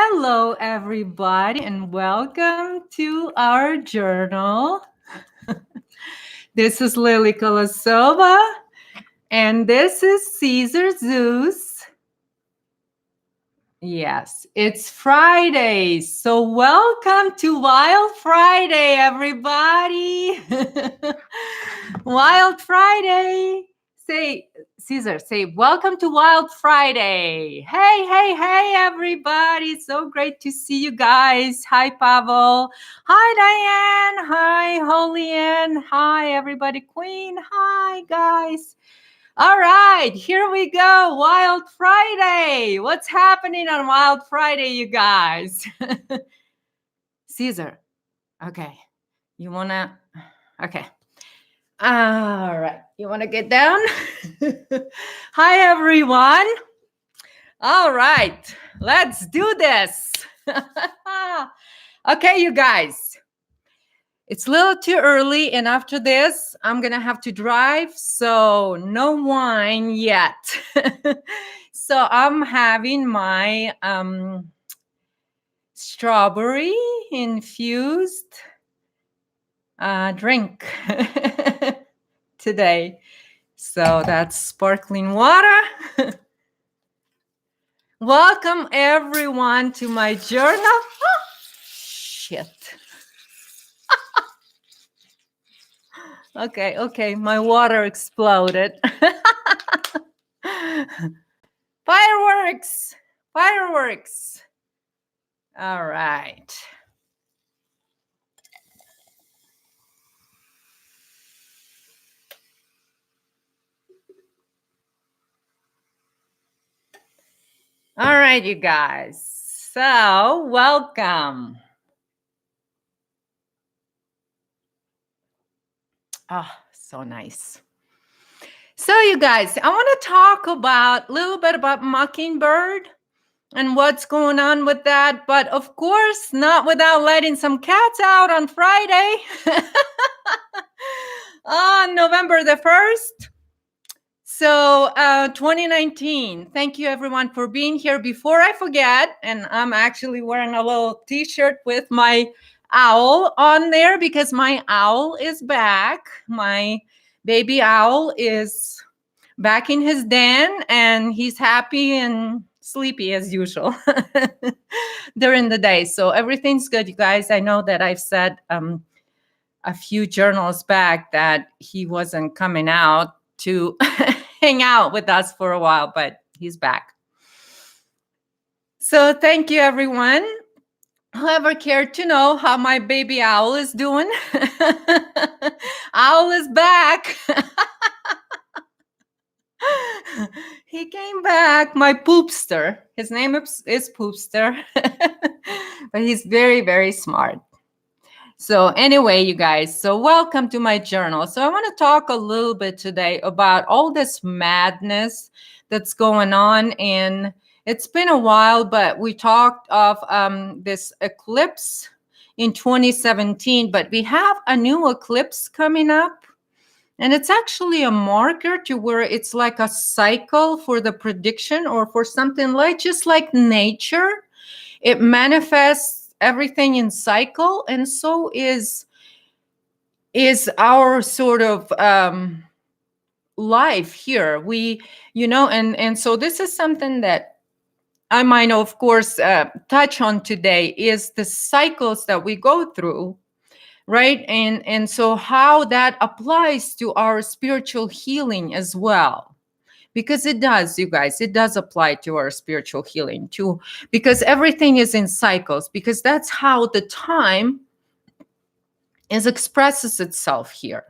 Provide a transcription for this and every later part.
Hello, everybody, and welcome to our journal. This is Lily Kolosova, and this is Caesar Zeus. Yes, it's Friday, so welcome to Wild Friday, everybody. Wild Friday. Say, Caesar, say, welcome to Wild Friday. Hey, everybody. So great to see you guys. Hi, Pavel. Hi, Diane. Hi, Holy Ann. Hi, everybody. Queen. Hi, guys. All right, here we go. Wild Friday. What's happening on Wild Friday, you guys? Caesar. Okay. You want to? Okay. All right. You want to get down? Hi, everyone. All right. Let's do this. Okay, you guys. It's a little too early, and after this, I'm going to have to drive, so no wine yet. So I'm having my strawberry infused drink today. So that's sparkling water. Welcome, everyone, to my journal. Oh, shit. Okay, my water exploded. Fireworks. All right. All right, you guys. So, welcome. Oh, so nice. So, you guys, I want to talk a little bit about Mockingbird and what's going on with that. But of course, not without letting some cats out on Friday. On November the 1st. So 2019, thank you everyone for being here. Before I forget, and I'm actually wearing a little t-shirt with my owl on there because my owl is back. My baby owl is back in his den and he's happy and sleepy as usual during the day. So everything's good, you guys. I know that I've said a few journals back that he wasn't coming out to hang out with us for a while, but he's back. So thank you, everyone. Whoever cared to know how my baby owl is doing. Owl is back. He came back, my poopster. His name is Poopster. But he's very, very smart. So anyway, you guys, so welcome to my journal. So I want to talk a little bit today about all this madness that's going on. And it's been a while, but we talked of this eclipse in 2017, but we have a new eclipse coming up. And it's actually a marker to where it's like a cycle for the prediction or for something like just like nature. It manifests everything in cycle, and so is our sort of life here. We, and so this is something that I might, of course, touch on today is the cycles that we go through, right? And so how that applies to our spiritual healing as well. Because it does, you guys, it does apply to our spiritual healing too, because everything is in cycles, because that's how the time expresses itself here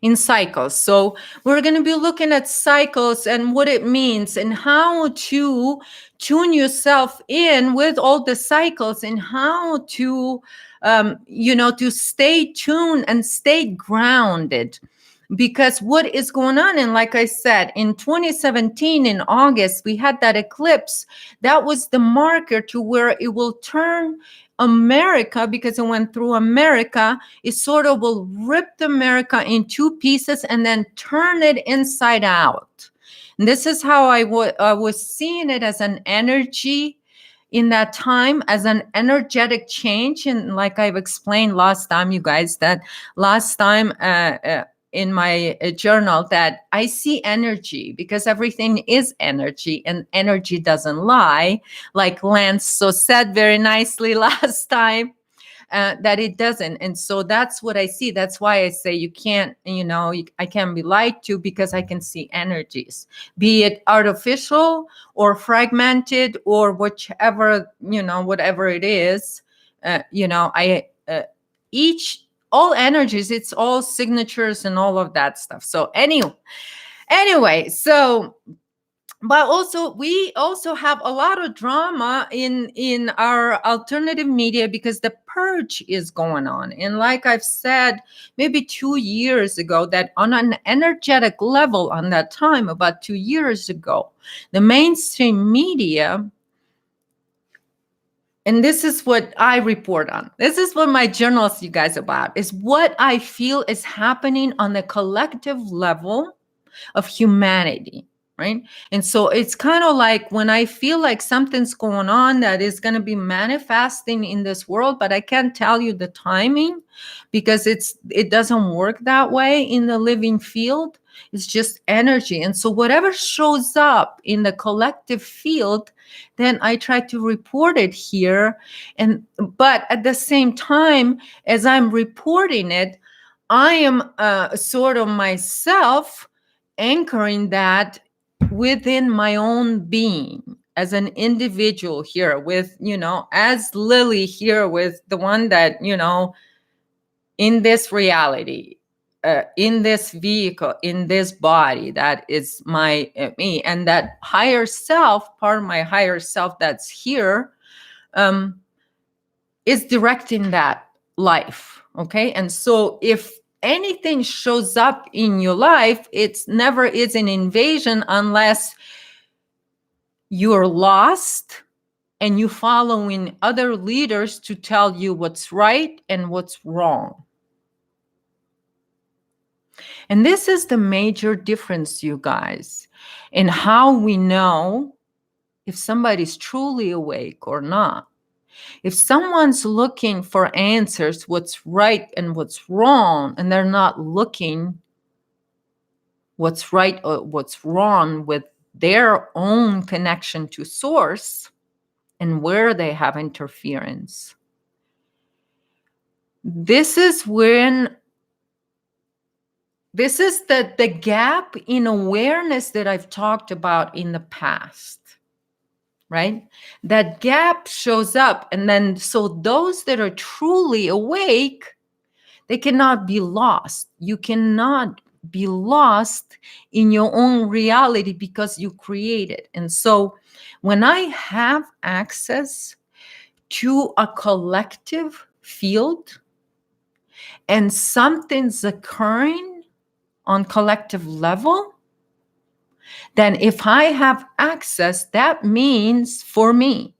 in cycles. So we're going to be looking at cycles and what it means and how to tune yourself in with all the cycles and how to, to stay tuned and stay grounded. Because what is going on, and like I said, in 2017, in August, we had that eclipse. That was the marker to where it will turn America, because it went through America, it sort of will rip America in two pieces and then turn it inside out. And this is how I was seeing it as an energy in that time as an energetic change. And like I've explained last time, you guys, that last time in my journal, that I see energy because everything is energy and energy doesn't lie, like Lance so said very nicely last time. That it doesn't. And so that's what I see. That's why I say you can't, I can't be lied to, because I can see energies, be it artificial or fragmented or whichever, whatever it is. Each, all energies, it's all signatures and all of that stuff. So anyway, so but also we also have a lot of drama in our alternative media because the purge is going on. And like I've said maybe 2 years ago, that on an energetic level, on that time about 2 years ago, the mainstream media, and this is what I report on, this is what my journals, you guys, about, is what I feel is happening on the collective level of humanity, right? And so it's kind of like when I feel like something's going on that is going to be manifesting in this world, but I can't tell you the timing because it doesn't work that way in the living field. It's just energy. And so whatever shows up in the collective field, then I try to report it here. But at the same time, as I'm reporting it, I am sort of myself anchoring that within my own being as an individual here with, as Lily here, with the one that, in this reality, in this vehicle, in this body, that is my me, and that higher self, part of my higher self that's here, is directing that life. Okay. And so if anything shows up in your life, it's never is an invasion unless you're lost and you following other leaders to tell you what's right and what's wrong. And this is the major difference, you guys, in how we know if somebody's truly awake or not. If someone's looking for answers, what's right and what's wrong, and they're not looking what's right or what's wrong with their own connection to source and where they have interference, this is the gap in awareness that I've talked about in the past. Right? That gap shows up. And then, so those that are truly awake, they cannot be lost. You cannot be lost in your own reality because you create it. And so when I have access to a collective field and something's occurring on collective level, then if I have access, that means for me,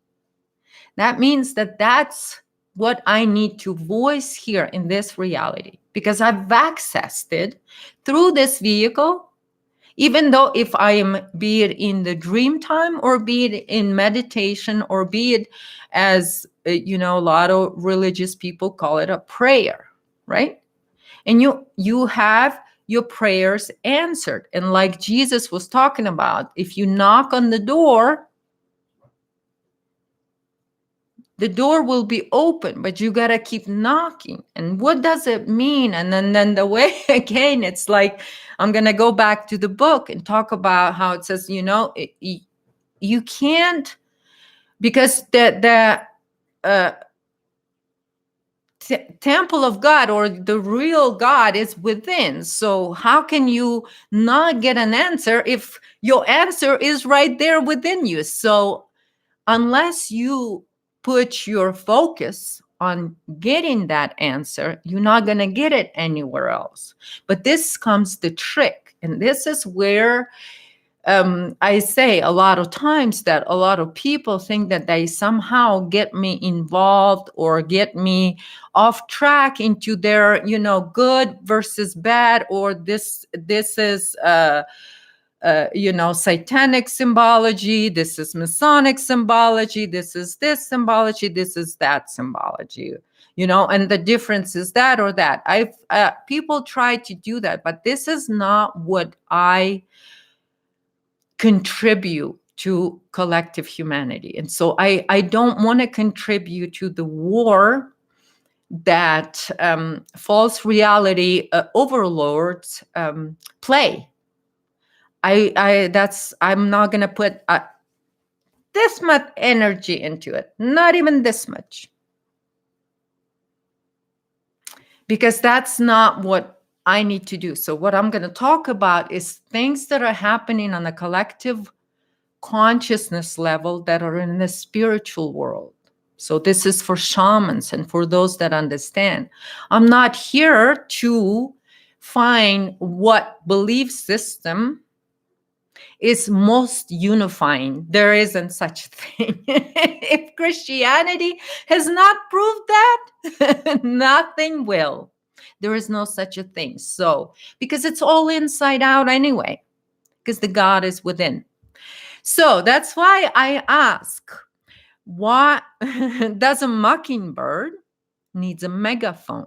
that means that that's what I need to voice here in this reality, because I've accessed it through this vehicle, even though if I am, be it in the dream time or be it in meditation or be it as, a lot of religious people call it a prayer, right? And you have your prayers answered. And like Jesus was talking about, if you knock on the door will be open, but you got to keep knocking. And what does it mean? And then the way, again, it's like, I'm going to go back to the book and talk about how it says, you can't, because the temple of God, or the real God, is within. So how can you not get an answer if your answer is right there within you? So unless you put your focus on getting that answer, you're not going to get it anywhere else. But this comes the trick. And this is where I say a lot of times that a lot of people think that they somehow get me involved or get me off track into their, good versus bad, or this is satanic symbology, this is Masonic symbology, this is this symbology, this is that symbology, and the difference is that or that. People try to do that, but this is not what I contribute to collective humanity. And so I don't want to contribute to the war that false reality overlords play. I'm not going to put this much energy into it, not even this much, because that's not what I need to do. So what I'm going to talk about is things that are happening on a collective consciousness level that are in the spiritual world. So this is for shamans and for those that understand. I'm not here to find what belief system is most unifying. There isn't such a thing. If Christianity has not proved that, nothing will. There is no such a thing. So, because it's all inside out anyway, because the God is within. So that's why I ask, why does a mockingbird needs a megaphone?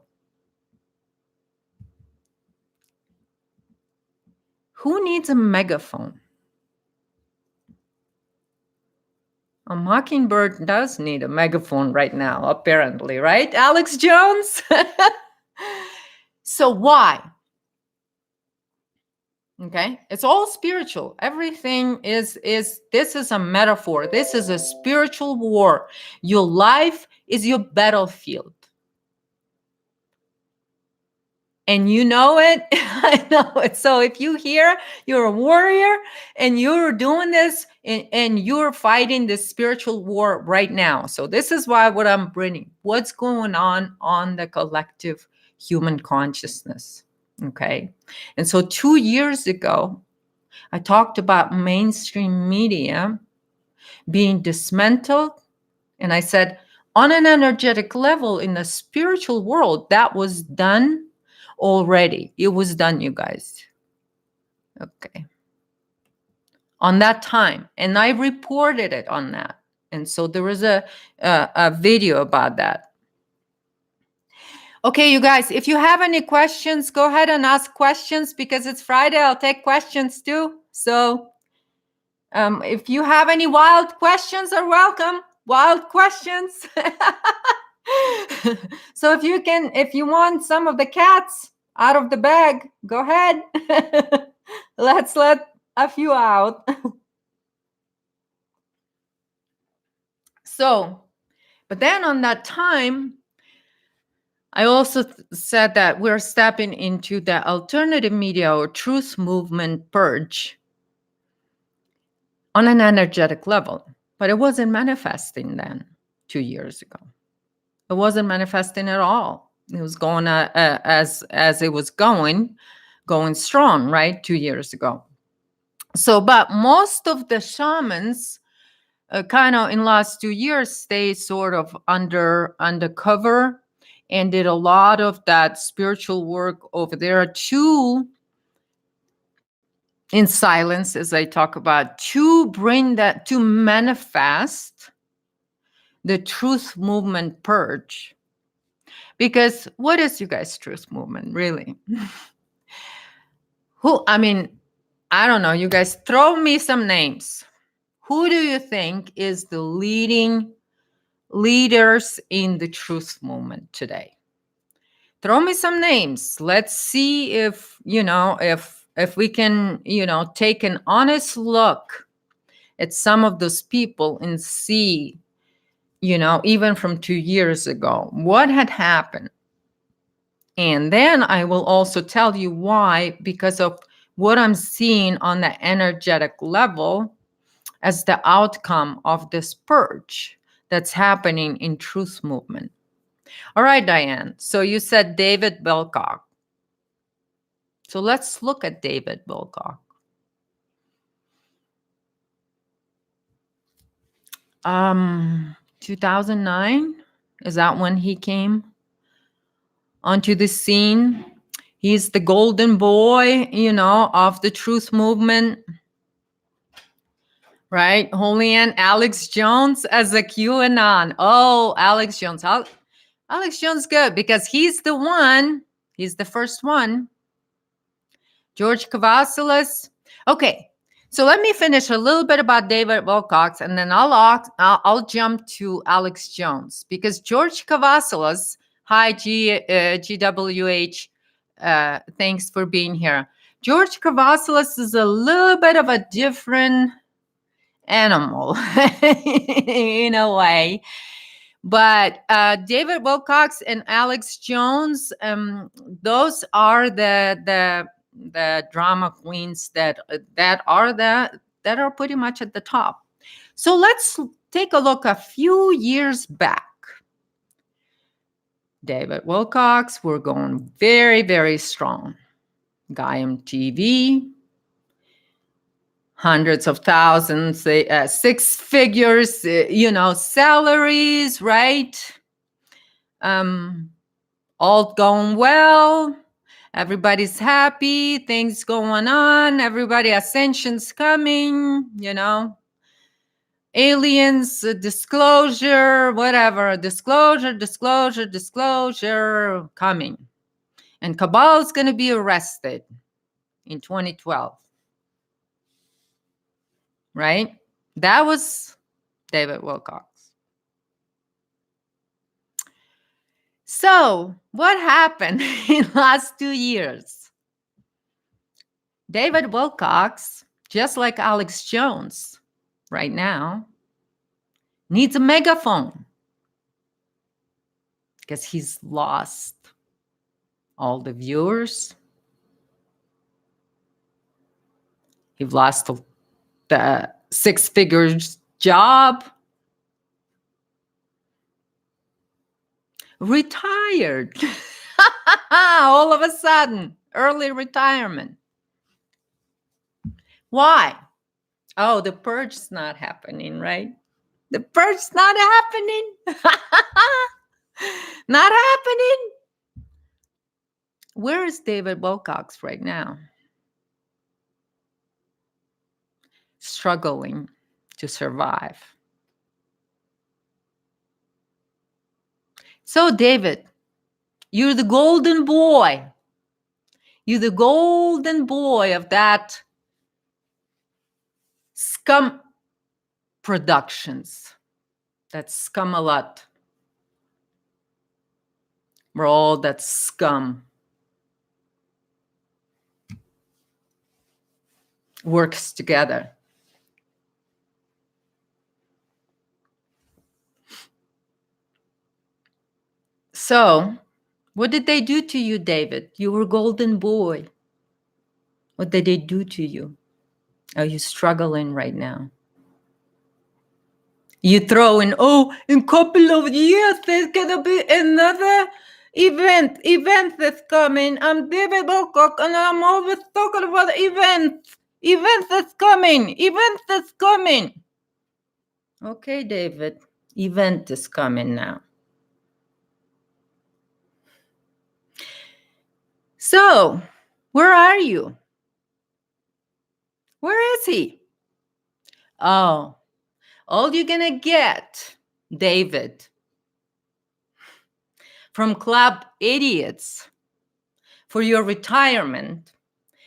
Who needs a megaphone? A mockingbird does need a megaphone right now, apparently, right, Alex Jones? So why? Okay, it's all spiritual. Everything is this is a metaphor. This is a spiritual war. Your life is your battlefield. And you know it. I know it. So if you hear you're a warrior and you're doing this and you're fighting this spiritual war right now. So this is why what I'm bringing, what's going on the collective human consciousness. Okay. And so 2 years ago, I talked about mainstream media being dismantled. And I said, on an energetic level in the spiritual world, that was done already. It was done, you guys. Okay. On that time. And I reported it on that. And so there was a video about that. Okay, you guys, if you have any questions, go ahead and ask questions because it's Friday. I'll take questions too. So if you have any wild questions, are welcome. Wild questions. So if you want some of the cats out of the bag, go ahead. Let's let a few out. So, but then on that time, I also said that we're stepping into the alternative media or truth movement purge on an energetic level, but it wasn't manifesting then 2 years ago. It wasn't manifesting at all. It was going as it was going strong, right? 2 years ago. So, but most of the shamans kind of in last 2 years stayed sort of undercover and did a lot of that spiritual work over there too, in silence, as I talk about, to bring that, to manifest the truth movement purge. Because what is you guys' truth movement, really? I don't know, you guys throw me some names. Who do you think is the leaders in the truth movement today? Throw me some names. Let's see if we can, take an honest look at some of those people and see, even from 2 years ago, what had happened. And then I will also tell you why, because of what I'm seeing on the energetic level as the outcome of this purge that's happening in truth movement. All right, Diane. So you said David Belcock. So let's look at David Belcock. 2009, is that when he came onto the scene? He's the golden boy, of the truth movement. right? Holy and Alex Jones as a QAnon. Oh, Alex Jones. Alex Jones good because he's the first one. George Cavazos. Okay, so let me finish a little bit about David Wilcox, and then I'll jump to Alex Jones because George Cavazos. Hi, GWH. Thanks for being here. George Cavazos is a little bit of a different animal in a way. But David Wilcox and Alex Jones, those are the drama queens that are pretty much at the top. So let's take a look a few years back. David Wilcox, we're going very, very strong. Guy on TV, hundreds of thousands, 6 figures, salaries, right? All going well. Everybody's happy. Things going on. Everybody, ascension's coming, aliens, disclosure, whatever. Disclosure coming. And Cabal's going to be arrested in 2012. Right? That was David Wilcox. So, what happened in the last 2 years? David Wilcox, just like Alex Jones right now, needs a megaphone because he's lost all the viewers. He lost the 6 figures job. Retired. All of a sudden, early retirement. Why? Oh, the purge's not happening, right? The purge's not happening. Not happening. Where is David Wilcox right now? Struggling to survive. So, David, you're the golden boy. You're the golden boy of that Scum Productions. That's Scum-a-lot. We're all that scum. Works together. So, what did they do to you, David? You were golden boy. What did they do to you? Are you struggling right now? You throw in, in a couple of years, there's going to be another event that's coming. I'm David Wilcox, and I'm always talking about events that's coming. Okay, David, event is coming now. So, where are you? Where is he? Oh, all you're going to get, David, from Club Idiots for your retirement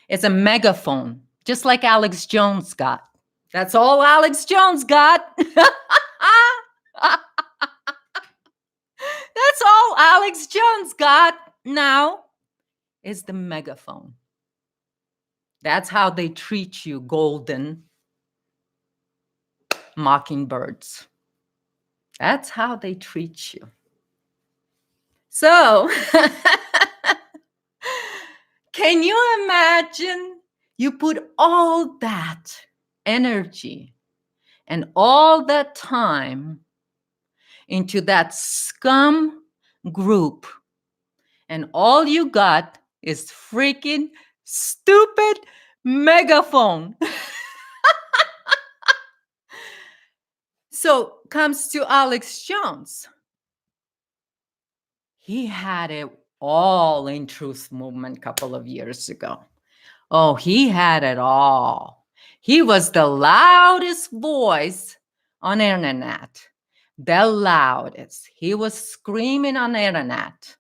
is a megaphone, just like Alex Jones got. That's all Alex Jones got. That's all Alex Jones got now is the megaphone. That's how they treat you, golden mockingbirds. That's how they treat you. So, can you imagine you put all that energy and all that time into that scum group, and all you got is freaking stupid megaphone. So comes to Alex Jones. He had it all in Truth Movement a couple of years ago. Oh, he had it all. He was the loudest voice on internet. The loudest. He was screaming on the internet.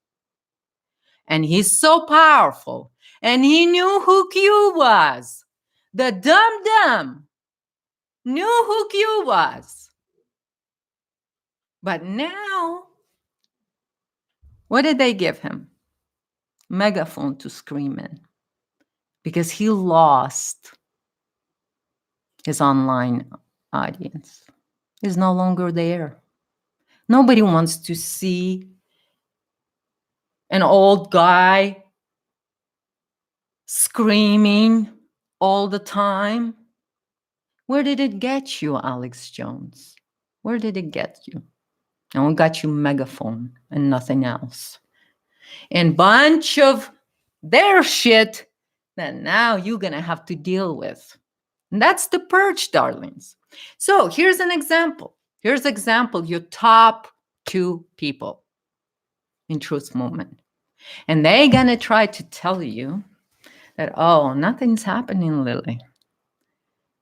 And he's so powerful. And he knew who Q was. The dumb knew who Q was. But now, what did they give him? Megaphone to scream in. Because he lost his online audience. He's no longer there. Nobody wants to see an old guy screaming all the time. Where did it get you, Alex Jones? Where did it get you? And it got you Megaphone and nothing else. And bunch of their shit that now you're going to have to deal with. And that's the purge, darlings. So here's an example. Here's an example, your top 2 people in Truth Movement. And they're going to try to tell you that, oh, nothing's happening, Lily.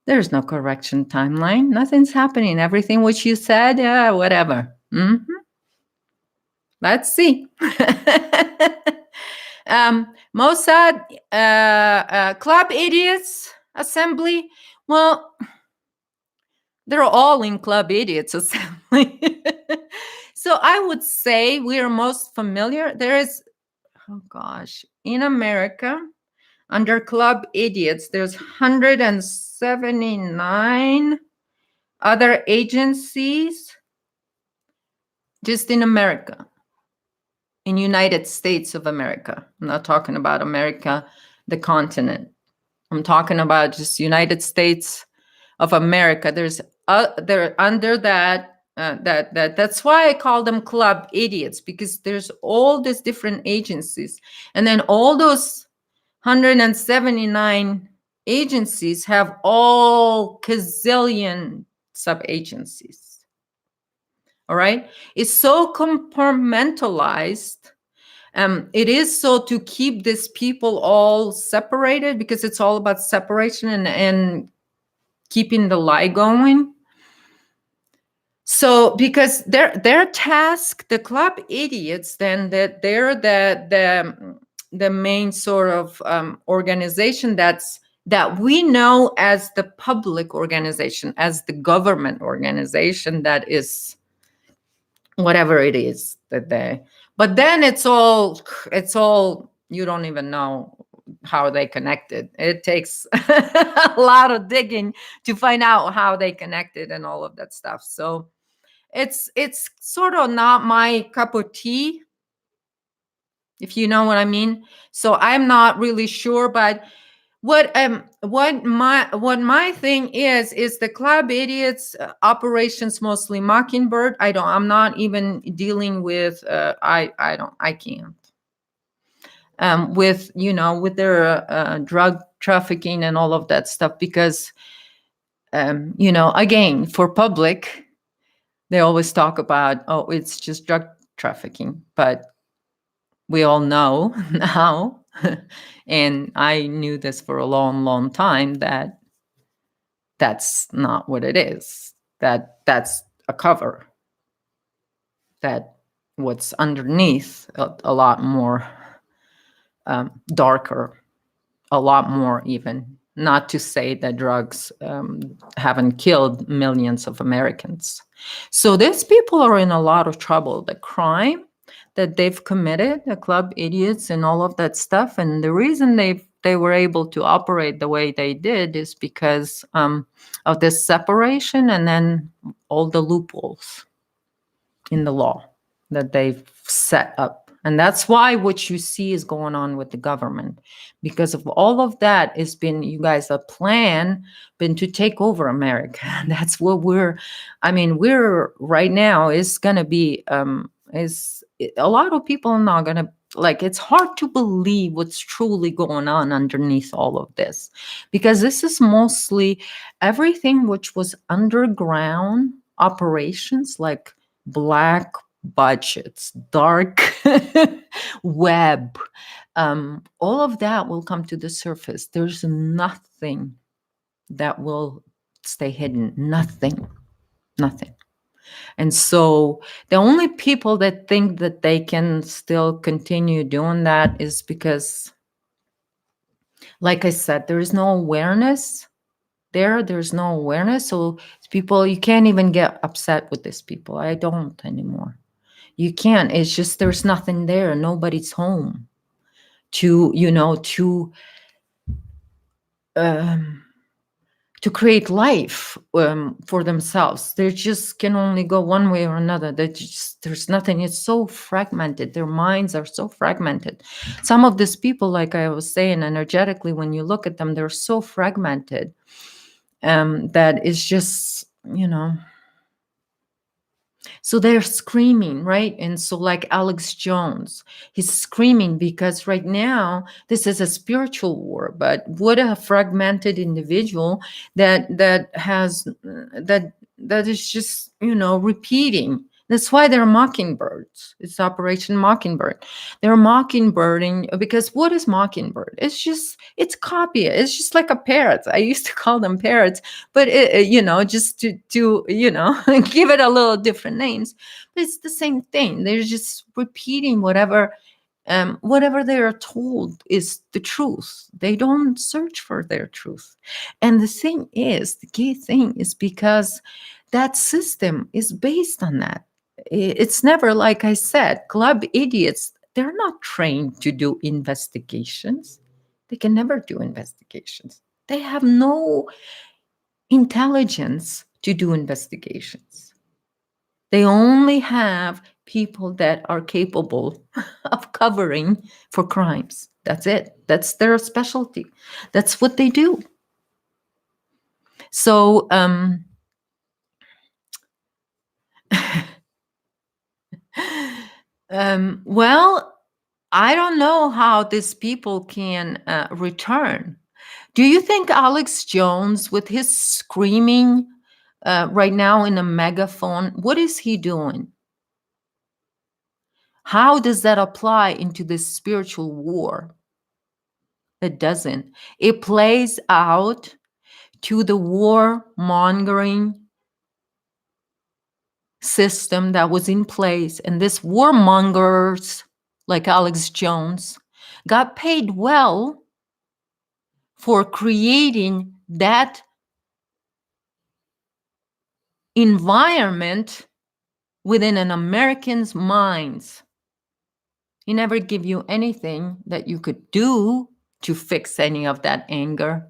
There's no correction timeline. Nothing's happening. Everything which you said, yeah, whatever. Let's see. Mossad, Club Idiots Assembly. Well, they're all in Club Idiots Assembly. So I would say we are most familiar. There is, oh gosh, in America, under Club Idiots, there's 179 other agencies just in America, in United States of America. I'm not talking about America, the continent. I'm talking about just United States of America. There's they're under that. That's why I call them Club Idiots, because there's all these different agencies, and then all those 179 agencies have all gazillion sub-agencies. All right? It's so compartmentalized. It is so to keep these people all separated, because it's all about separation and keeping the lie going. So because their task, the Club Idiots, then that they're the main sort of organization that we know as the public organization, as the government organization, that is whatever it is that they. But then it's all you don't even know how they connected. It takes a lot of digging to find out how they connected and all of that stuff. So it's sort of not my cup of tea, if you know what I mean. So I'm not really sure, but what my thing is the Club Idiots operations, mostly Mockingbird. I'm not even dealing with I can't with with their drug trafficking and all of that stuff, because again, for public, they always talk about, oh, it's just drug trafficking, but we all know now, and I knew this for a long, long time, that that's not what it is. That's a cover. That what's underneath a lot more darker, a lot more even. Not to say that drugs haven't killed millions of Americans. So these people are in a lot of trouble. The crime that they've committed, the Club Idiots and all of that stuff, and the reason they were able to operate the way they did is because of this separation, and then all the loopholes in the law that they've set up. And that's why what you see is going on with the government, because of all of that has been, you guys, a plan been to take over America. That's what we're right now is going to be, is a lot of people are not going to, like, it's hard to believe what's truly going on underneath all of this, because this is mostly everything which was underground operations, like black budgets, dark web, all of that will come to the surface. There's nothing that will stay hidden. Nothing. Nothing. And so the only people that think that they can still continue doing that is because, like I said, there is no awareness there's no awareness. So people, you can't even get upset with these people. I don't anymore. You can't. It's just there's nothing there. Nobody's home to, um, to create life for themselves. They just can only go one way or another. There's nothing. It's so fragmented. Their minds are so fragmented. Some of these people, like I was saying, energetically, when you look at them, they're so fragmented that it's just, so they're screaming, right? And so, like Alex Jones, he's screaming because right now this is a spiritual war. But what a fragmented individual that has that is just repeating. That's why they're mockingbirds. It's Operation Mockingbird. They're mockingbirding because what is mockingbird? It's copy. It's just like a parrot. I used to call them parrots, but just to give it a little different names. But it's the same thing. They're just repeating whatever they are told is the truth. They don't search for their truth. And the key thing is because that system is based on that. It's never, like I said, club idiots, they're not trained to do investigations. They can never do investigations. They have no intelligence to do investigations. They only have people that are capable of covering for crimes. That's it. That's their specialty. That's what they do. So, well, I don't know how these people can return. Do you think Alex Jones, with his screaming right now in a megaphone, what is he doing? How does that apply into this spiritual war? It doesn't. It plays out to the warmongering system that was in place. And this warmongers, like Alex Jones, got paid well for creating that environment within an American's minds. He never give you anything that you could do to fix any of that anger.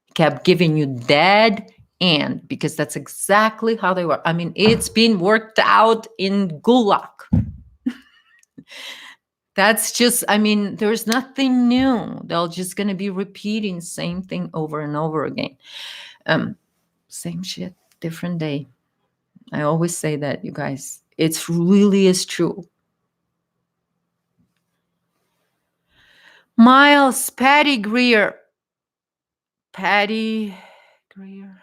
He kept giving you dead end because that's exactly how they were. I mean, it's been worked out in Gulag. That's just, there's nothing new. They're just going to be repeating same thing over and over again. Same shit, different day. I always say that, you guys. It's really is true. Miles, Patty Greer. Patty Greer.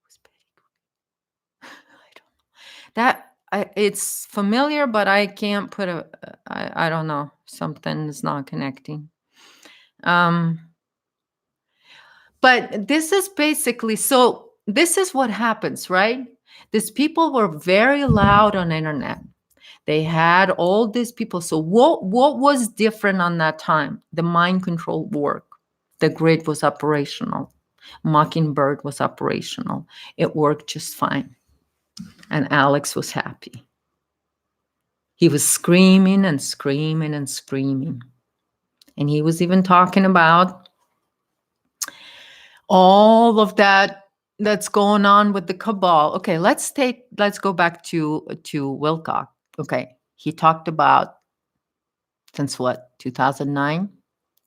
Who's Patty Greer? I don't know. It's familiar, but I can't put I don't know. Something's not connecting. But this is basically, so this is what happens, right? These people were very loud on the internet. They had all these people. So what was different on that time? The mind control worked. The grid was operational. Mockingbird was operational. It worked just fine. And Alex was happy. He was screaming and screaming and screaming. And he was even talking about all of that's going on with the cabal. Okay, let's go back to Wilcock. Okay, he talked about, since what, 2009,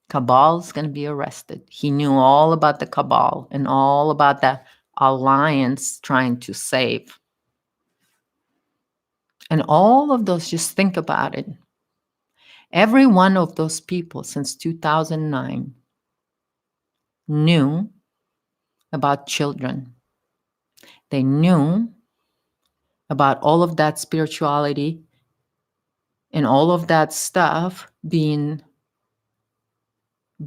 cabal's going to be arrested. He knew all about the cabal and all about the alliance trying to save. And all of those, just think about it. Every one of those people since 2009 knew about children. They knew about all of that spirituality and all of that stuff being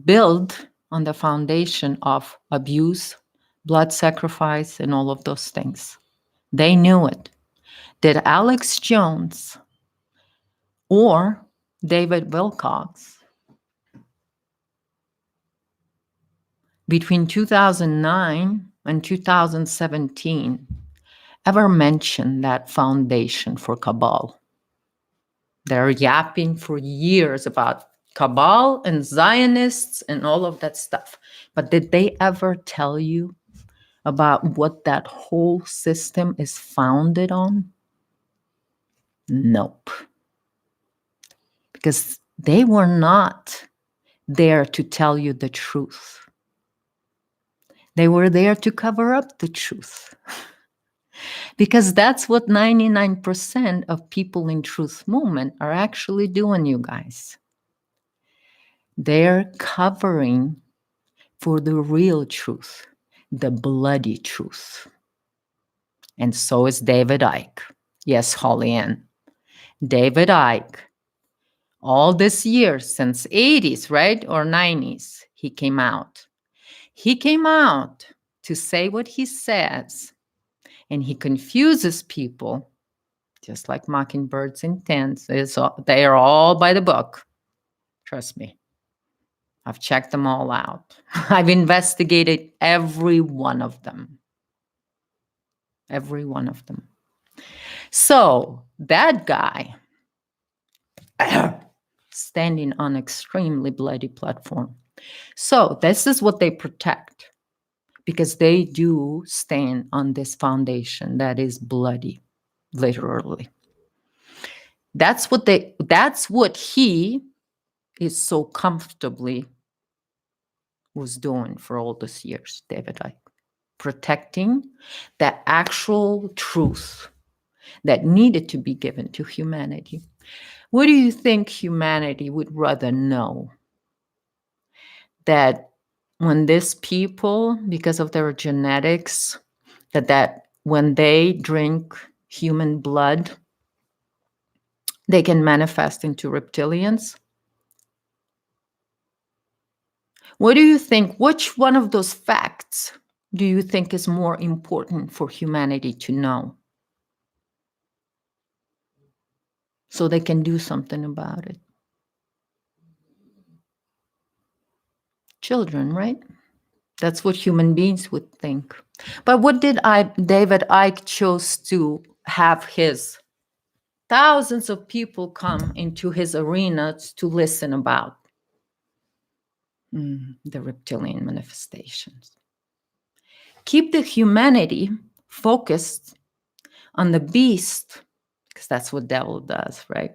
built on the foundation of abuse, blood sacrifice, and all of those things. They knew it. Did Alex Jones or David Wilcox between 2009 and 2017 ever mention that foundation for cabal? They're yapping for years about cabal and Zionists and all of that stuff. But did they ever tell you about what that whole system is founded on? Nope. Because they were not there to tell you the truth. They were there to cover up the truth. Because that's what 99% of people in truth movement are actually doing, you guys. They're covering for the real truth, the bloody truth. And so is David Icke. Yes, Holly Ann. David Icke, all this years, since 80s, right? Or 90s, he came out. He came out to say what he says, and he confuses people, just like Mockingbird's intents. They are all by the book. Trust me. I've checked them all out. I've investigated every one of them. Every one of them. So that guy standing on an extremely bloody platform. So this is what they protect, because they do stand on this foundation that is bloody, literally. That's what he is so comfortably was doing for all these years, David Icke. Protecting the actual truth that needed to be given to humanity. What do you think humanity would rather know? That when these people, because of their genetics, that when they drink human blood, they can manifest into reptilians? What do you think? Which one of those facts do you think is more important for humanity to know? So they can do something about it. Children, right? That's what human beings would think. But what did David Icke chose to have his thousands of people come into his arena to listen about? The reptilian manifestations. Keep the humanity focused on the beast, because that's what devil does, right?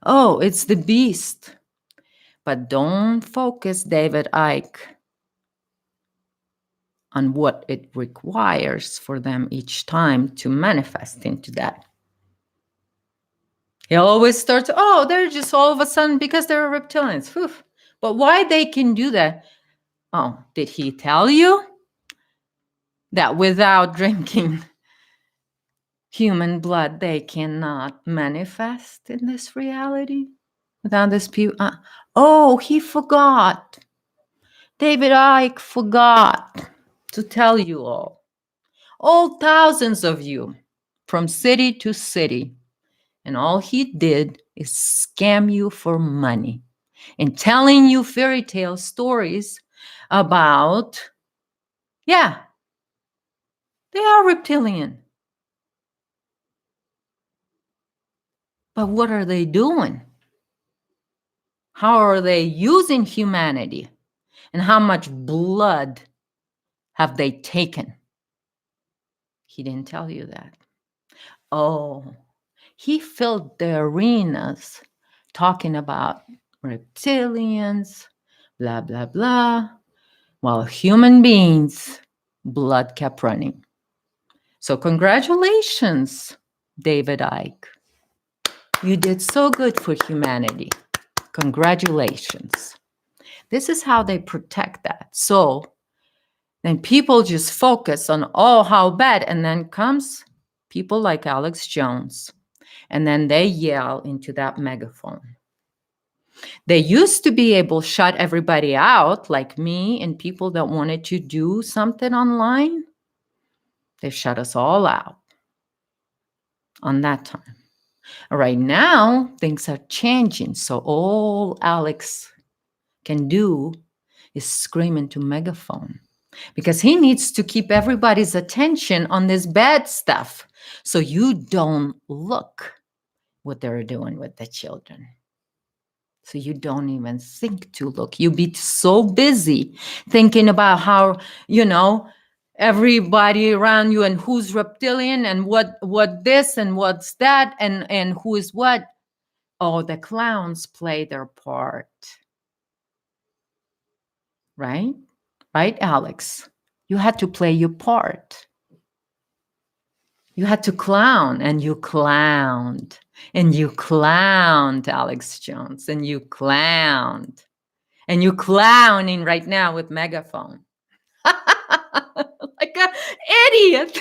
Oh, it's the beast. But don't focus, David Icke, on what it requires for them each time to manifest into that. He always starts, oh, they're just all of a sudden, because they're reptilians. Whew. But why they can do that? Oh, did he tell you that without drinking human blood, they cannot manifest in this reality? Without this people, oh, he forgot. David Icke forgot to tell you all thousands of you, from city to city. And all he did is scam you for money and telling you fairy tale stories about, yeah, they are reptilian. But what are they doing? How are they using humanity? And how much blood have they taken? He didn't tell you that. Oh, he filled the arenas talking about reptilians, blah, blah, blah, while human beings, blood kept running. So congratulations, David Icke. You did so good for humanity. Congratulations. This is how they protect that. So then people just focus on, oh, how bad. And then comes people like Alex Jones. And then they yell into that megaphone. They used to be able to shut everybody out, like me and people that wanted to do something online. They shut us all out on that time. Right now, things are changing. So all Alex can do is scream into Megaphone because he needs to keep everybody's attention on this bad stuff so you don't look what they're doing with the children. So you don't even think to look. You be so busy thinking about how, everybody around you and who's reptilian and what this and what's that and who is what. Oh, the clowns play their part. Right? Right, Alex? You had to play your part. You had to clown, and you clowned. And you clowned, Alex Jones, and you clowned. And you clowning right now with Megaphone. Like an idiot.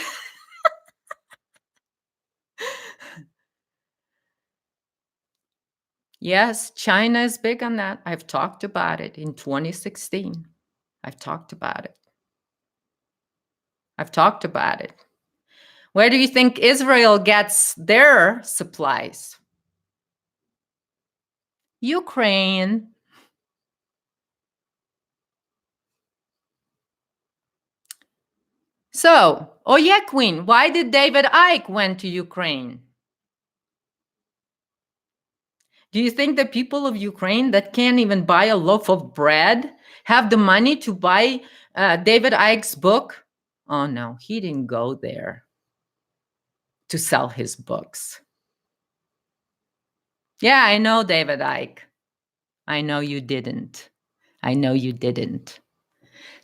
Yes, China is big on that. I've talked about it in 2016. I've talked about it. Where do you think Israel gets their supplies? Ukraine. So, oh yeah, Queen, why did David Icke went to Ukraine? Do you think the people of Ukraine that can't even buy a loaf of bread have the money to buy David Icke's book? Oh no, he didn't go there to sell his books. Yeah, I know, David Icke. I know you didn't.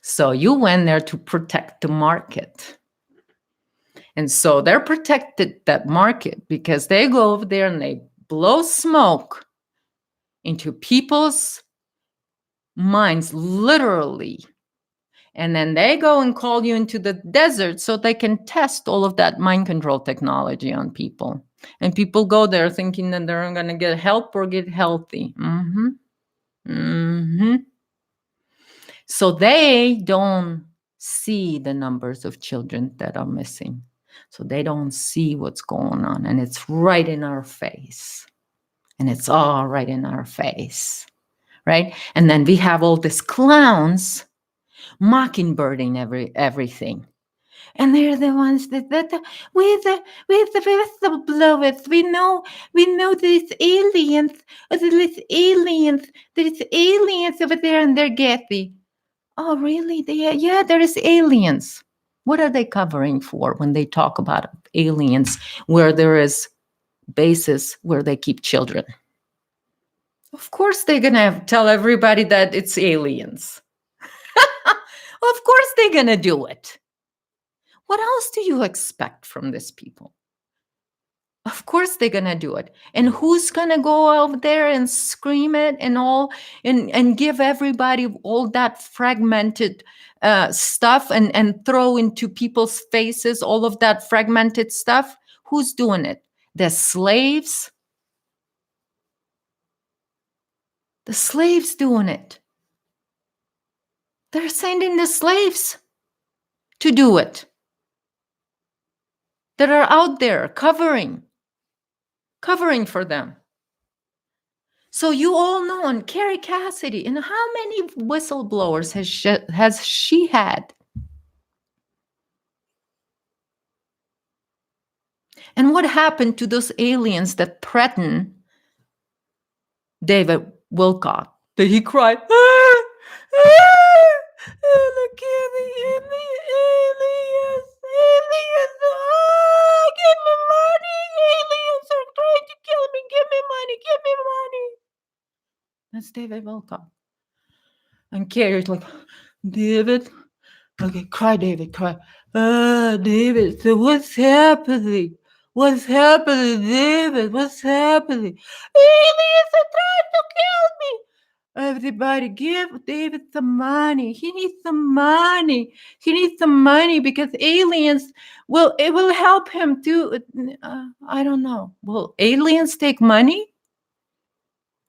So you went there to protect the market. And so they're protected that market because they go over there and they blow smoke into people's minds, literally. And then they go and call you into the desert so they can test all of that mind control technology on people. And people go there thinking that they're going to get help or get healthy. So they don't see the numbers of children that are missing. So they don't see what's going on. And it's right in our face. And it's all right in our face. Right? And then we have all these clowns mockingbirding everything. And they're the ones that with the whistleblowers. We know there's aliens over there and they're Gethy. Oh, really? Yeah, there is aliens. What are they covering for when they talk about aliens where there is bases where they keep children? Of course they're going to tell everybody that it's aliens. Of course they're going to do it. What else do you expect from these people? Of course they're going to do it. And who's going to go out there and scream it and all and give everybody all that fragmented stuff and throw into people's faces all of that fragmented stuff? Who's doing it? The slaves? The slaves doing it. They're sending the slaves to do it. That are out there covering for them. So you all know, and Carrie Cassidy, and how many whistleblowers has she had? And what happened to those aliens that threatened David Wilcock? That he cried, look at the aliens, give me money, aliens are trying to kill me, give me money. That's David Wilcock. And Carrie's like, David, okay, cry, David, cry. David, so what's happening? What's happening, David? What's happening? Aliens are trying to kill me. Everybody, give David some money. He needs some money. Because aliens it will help him too. I don't know. Will aliens take money?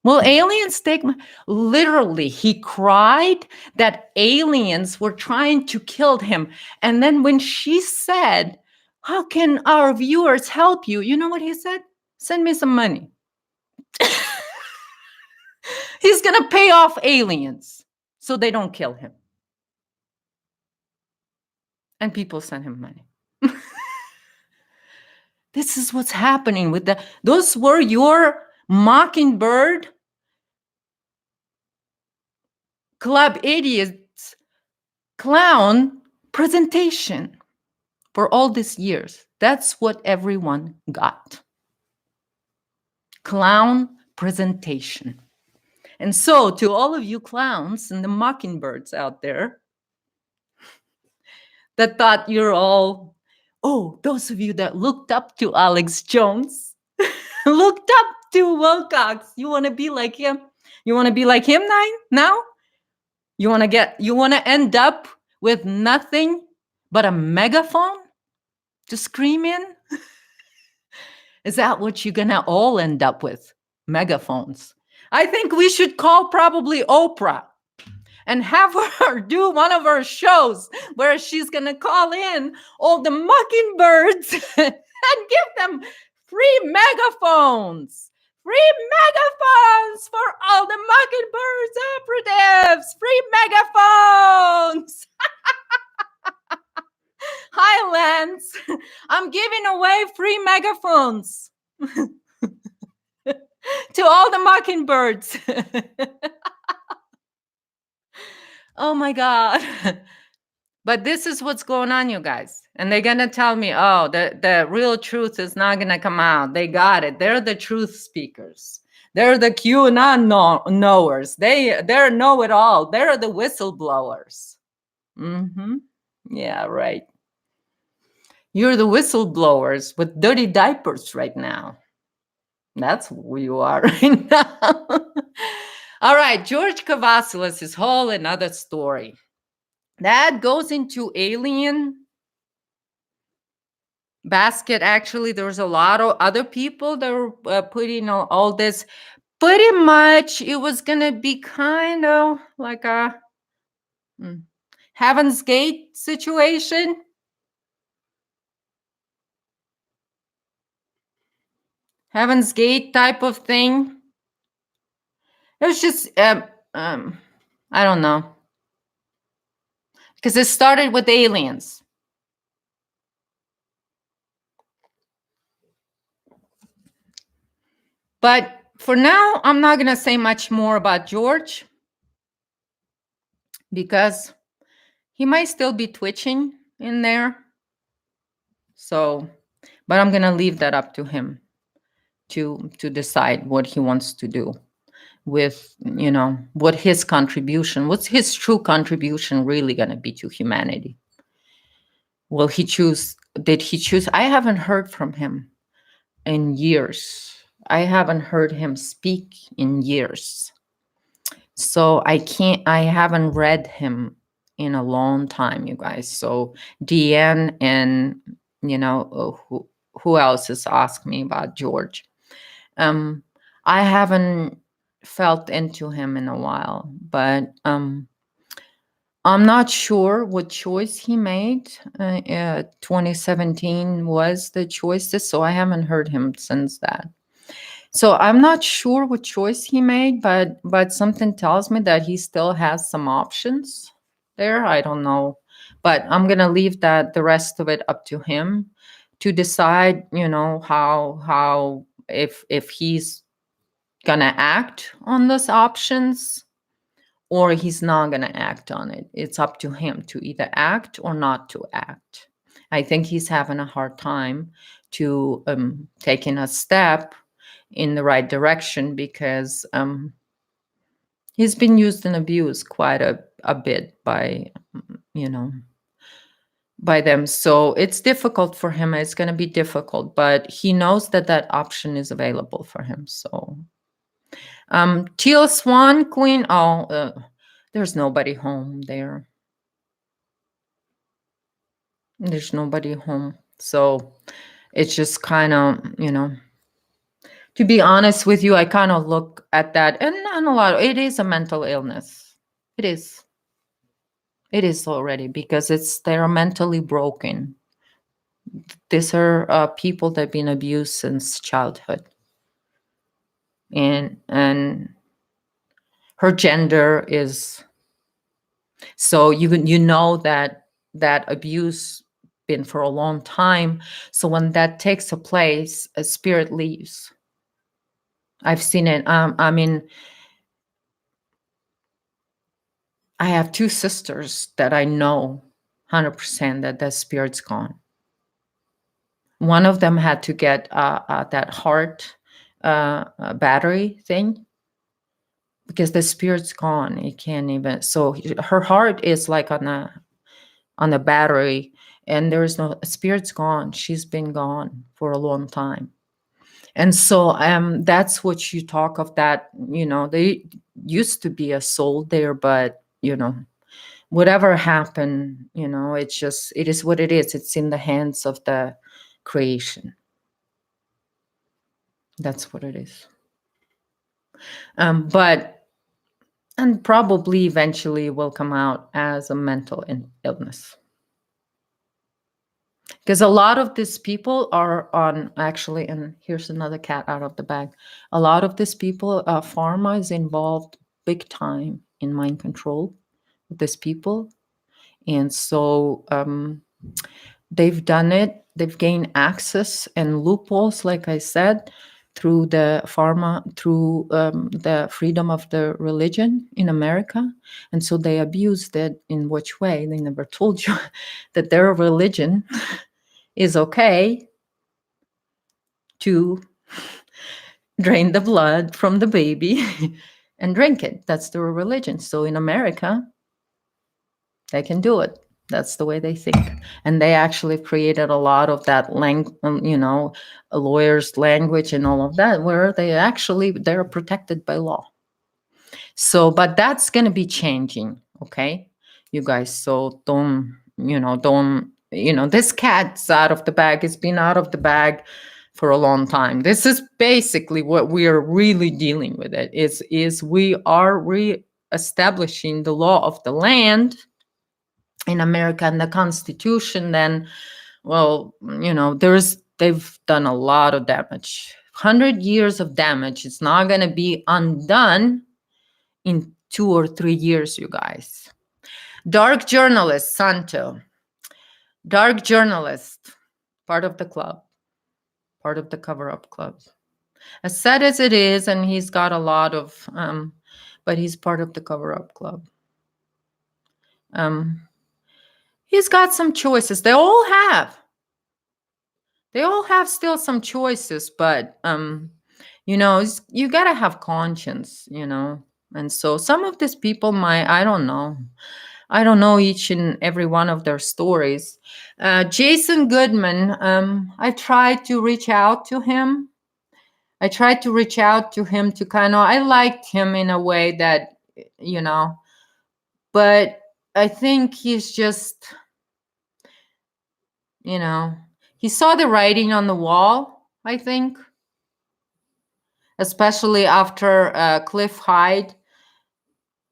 Will aliens take my... Literally, he cried that aliens were trying to kill him. And then when she said, how can our viewers help you? You know what he said? Send me some money. He's going to pay off aliens so they don't kill him. And people send him money. This is what's happening with the... Those were your Mockingbird Club Idiots clown presentation for all these years. That's what everyone got. Clown presentation. And so, to all of you clowns and the mockingbirds out there that thought you're all, oh, those of you that looked up to Alex Jones, looked up to Wilcox, you want to be like him? You want to be like him now? You want to end up with nothing but a megaphone to scream in? Is that what you're gonna all end up with? Megaphones. I think we should call probably Oprah and have her do one of her shows where she's gonna call in all the mockingbirds and give them free megaphones. Free megaphones for all the mockingbirds operatives. Free megaphones. Hi, Lance. I'm giving away free megaphones to all the mockingbirds. Oh my God. But this is what's going on, you guys. And they're going to tell me, oh, the real truth is not going to come out. They got it. They're the truth speakers. They're the QAnon knowers. They're know-it-all. They're the whistleblowers. Mm-hmm. Yeah, right. You're the whistleblowers with dirty diapers right now. That's who you are right now. All right, George Kavasilis is whole another story. That goes into alien basket. Actually, there's a lot of other people that were putting all this. Pretty much, it was going to be kind of like a Heaven's Gate situation. Heaven's Gate type of thing. It was just, I don't know. Because it started with aliens. But for now, I'm not going to say much more about George. Because he might still be twitching in there. So, but I'm going to leave that up to him to decide what he wants to do with, what his contribution, what's his true contribution really going to be to humanity. Will he choose, did he choose? I haven't heard from him in years. I haven't heard him speak in years. So I haven't read him in a long time, you guys. So Deanne and, who else has asked me about George? I haven't felt into him in a while, but I'm not sure what choice he made. 2017 was the choices, so I haven't heard him since that. So I'm not sure what choice he made, but something tells me that he still has some options there. I don't know, but I'm gonna leave the rest of it up to him to decide. How if he's gonna act on those options or he's not gonna act on it. It's up to him to either act or not to act. I think he's having a hard time to taking a step in the right direction because he's been used and abused quite a bit by by them. So it's difficult for him. It's going to be difficult, but he knows that option is available for him. So Teal Swan Queen, there's nobody home there. There's nobody home. So it's just kind of, To be honest with you, I kind of look at that, and a lot. It is a mental illness. It is. It is already because they're mentally broken. These are people that've been abused since childhood, and her gender is so you know that that abuse been for a long time. So when that takes a place, a spirit leaves. I've seen it. I mean, I have two sisters that I know 100% that the spirit's gone. One of them had to get that heart battery thing because the spirit's gone. It can't even. So her heart is like on a battery, and there is no spirit's gone. She's been gone for a long time. And so that's what you talk of that, they used to be a soul there, but whatever happened, it is what it is. It's in the hands of the creation. That's what it is. But and probably eventually will come out as a mental illness. Because a lot of these people are on actually, and here's another cat out of the bag. A lot of these people, pharma is involved big time in mind control with these people. And so they've done it, they've gained access and loopholes, like I said, through the pharma, through the freedom of the religion in America. And so they abused it in which way? They never told you that their religion is okay to drain the blood from the baby and drink it. That's their religion. So in America, they can do it. That's the way they think. And they actually created a lot of that a lawyer's language and all of that, where they're protected by law. So, but that's going to be changing. Okay, you guys. So don't, this cat's out of the bag. It's been out of the bag for a long time. This is basically what we are really dealing with. It is we are re-establishing the law of the land in America and the Constitution. Then, well, they've done a lot of damage. 100 years of damage. It's not going to be undone in 2 or 3 years, you guys. Dark journalist, Santo. Dark journalist, part of the club, part of the cover-up club. As sad as it is, and he's got a lot of, but he's part of the cover-up club. He's got some choices. They all have still some choices, but you got to have conscience, and so some of these people I don't know each and every one of their stories. Jason Goodman, I tried to reach out to him. To kind of, I liked him in a way that, but I think he's just, he saw the writing on the wall, I think, especially after Cliff Hyde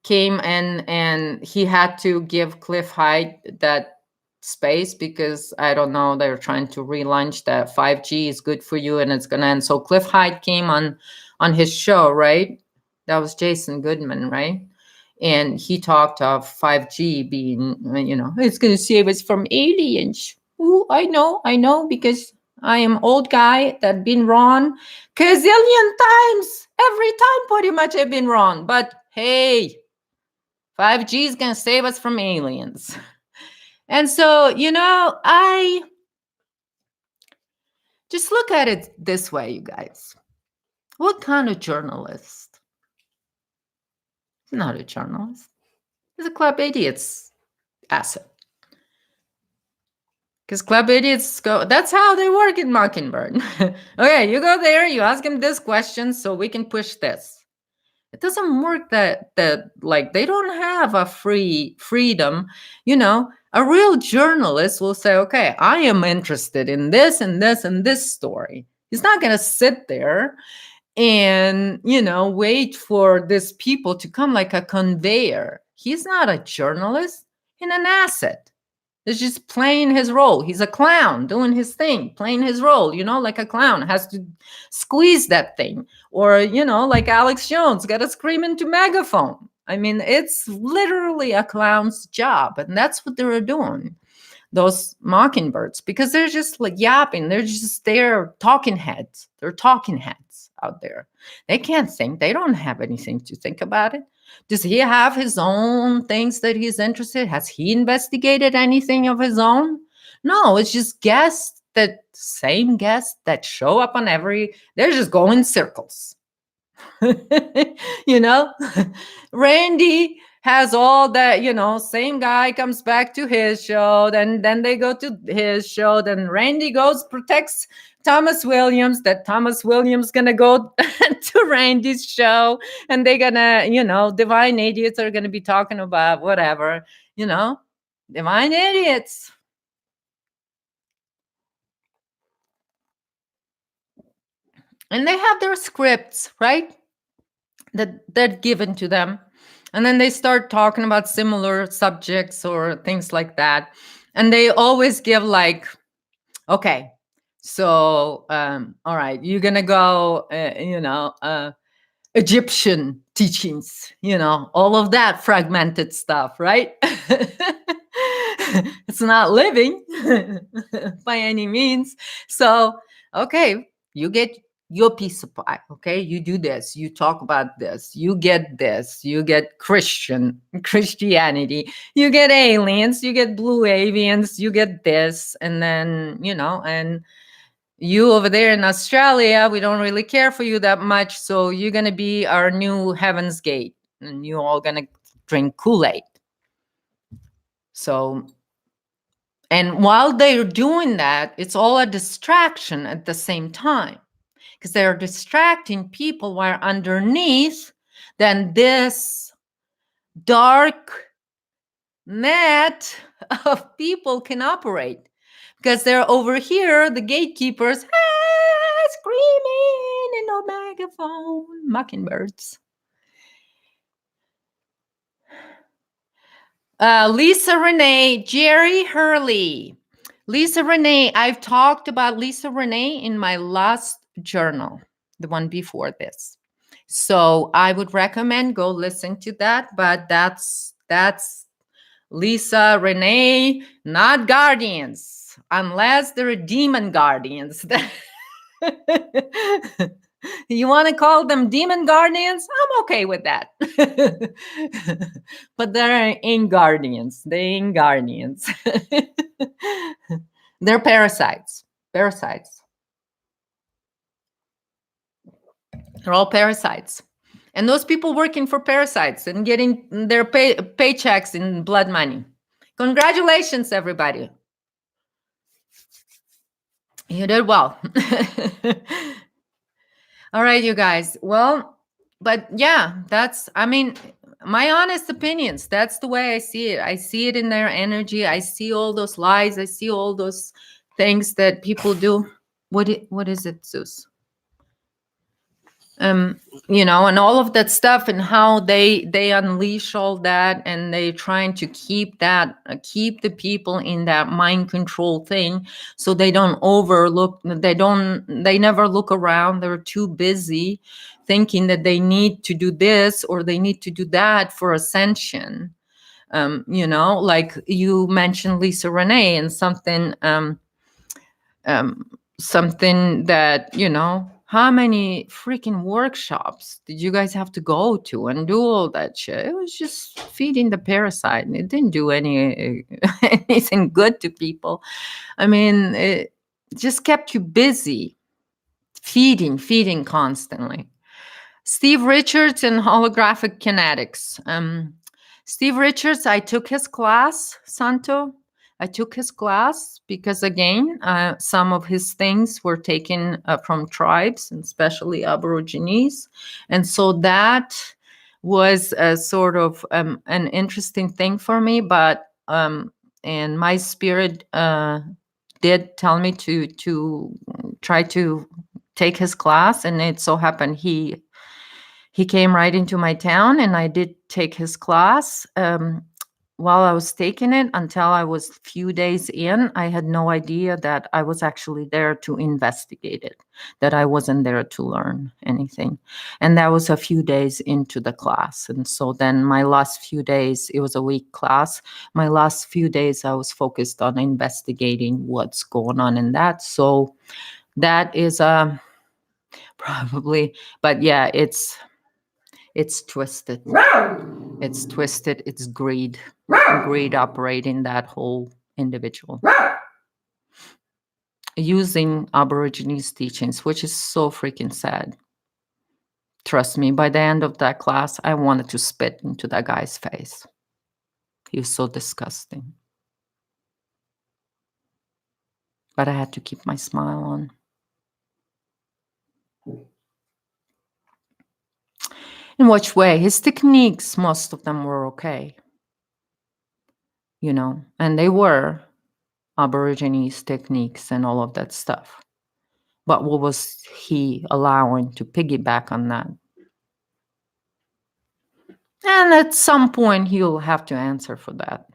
came and he had to give Cliff Hyde that space because, I don't know, they're trying to relaunch that 5G is good for you and it's going to end. So Cliff Hyde came on his show, right? That was Jason Goodman, right? And he talked of 5G being, it's going to save us from aliens. Ooh, I know, because I am old guy that been wrong gazillion times. Every time, pretty much, I've been wrong. But hey, 5G is going to save us from aliens. And so, I just look at it this way, you guys. What kind of journalist? He's not a journalist. He's a Club Idiots asset. Because Club Idiots that's how they work in Mockingbird. Okay, you go there, you ask him this question so we can push this. It doesn't work that like they don't have a freedom. A real journalist will say, okay, I am interested in this and this and this story. He's not going to sit there and, wait for these people to come like a conveyor. He's not a journalist, he's an asset. He's just playing his role. He's a clown doing his thing, playing his role, like a clown has to squeeze that thing. Or, like Alex Jones got to scream into megaphone. I mean, it's literally a clown's job. And that's what they were doing, those mockingbirds, because they're just like yapping. They're just there, talking heads. They're talking heads out there. They can't think. They don't have anything to think about it. Does he have his own things that he's interested? Has he investigated anything of his own? No, it's just guests, that same guests that show up on they're just going in circles. you know, Randy has all that, same guy comes back to his show, then they go to his show, then Randy goes, protects Thomas Williams, that Thomas Williams gonna go to Randy's show, and they're gonna, divine idiots are gonna be talking about whatever, divine idiots. And they have their scripts, right? That given to them. And then they start talking about similar subjects or things like that. And they always give like, okay, so, all right, you're going to go, Egyptian teachings, all of that fragmented stuff, right? It's not living by any means. So, okay, you get your piece of pie. Okay, you do this, you talk about this, you get this, you get Christianity, you get aliens, you get blue avians, you get this, and then, and you over there in Australia, we don't really care for you that much. So you're going to be our new Heaven's Gate, and you're all going to drink Kool-Aid. So, and while they're doing that, it's all a distraction at the same time, because they're distracting people while underneath, then this dark net of people can operate. Because they're over here, the gatekeepers, screaming in a megaphone, mockingbirds. Lisa Renee, Jerry Hurley. Lisa Renee, I've talked about Lisa Renee in my last journal, the one before this. So I would recommend go listen to that, but that's Lisa Renee, not guardians, unless they're demon guardians. You want to call them demon guardians? I'm okay with that. But they ain't guardians. They ain't guardians. They're parasites. Parasites. They're all parasites. And those people working for parasites and getting their paychecks in blood money. Congratulations, everybody. You did well. All right, you guys. Well, but yeah, my honest opinions. That's the way I see it. I see it in their energy. I see all those lies. I see all those things that people do. What is it, Zeus? And all of that stuff, and how they unleash all that, and they trying to keep the people in that mind control thing, so they don't overlook, they never look around. They're too busy thinking that they need to do this or they need to do that for ascension. Like you mentioned Lisa Renee, and something that, how many freaking workshops did you guys have to go to and do all that shit? It was just feeding the parasite, and it didn't do anything good to people. I mean, it just kept you busy feeding constantly. Steve Richards and holographic kinetics. Steve Richards, I took his class, Santo. I took his class because, again, some of his things were taken from tribes, and especially Aborigines. And so that was a sort of an interesting thing for me. But and my spirit did tell me to try to take his class, and it so happened he came right into my town, and I did take his class. While I was taking it, until I was a few days in, I had no idea that I was actually there to investigate it, that I wasn't there to learn anything. And that was a few days into the class. And so then my last few days, it was a week class. My last few days, I was focused on investigating what's going on in that. So that is probably, but yeah, it's twisted. It's twisted. It's greed. Greed operating that whole individual. Using Aborigines teachings, which is so freaking sad. Trust me, by the end of that class, I wanted to spit into that guy's face. He was so disgusting. But I had to keep my smile on. In which way? His techniques, most of them were okay. You know, and they were Aborigines techniques and all of that stuff. But what was he allowing to piggyback on that? And at some point, he'll have to answer for that.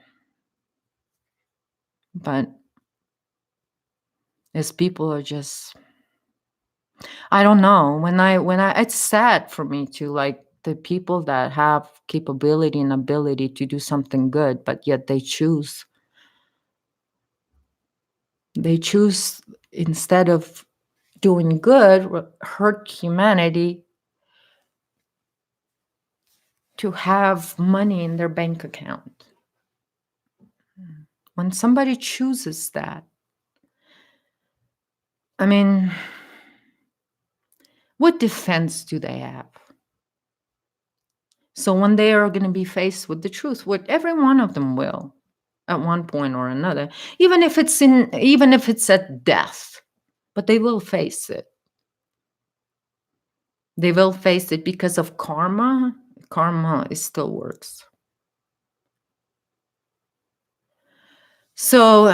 But his people are just, I don't know. When I, it's sad for me to like the people that have capability and ability to do something good, but yet they choose instead of doing good, hurt humanity to have money in their bank account. When somebody chooses that, I mean, what defense do they have? So when they are going to be faced with the truth, what every one of them will at one point or another, even if it's at death, but they will face it. They will face it because of karma. Karma, it still works. So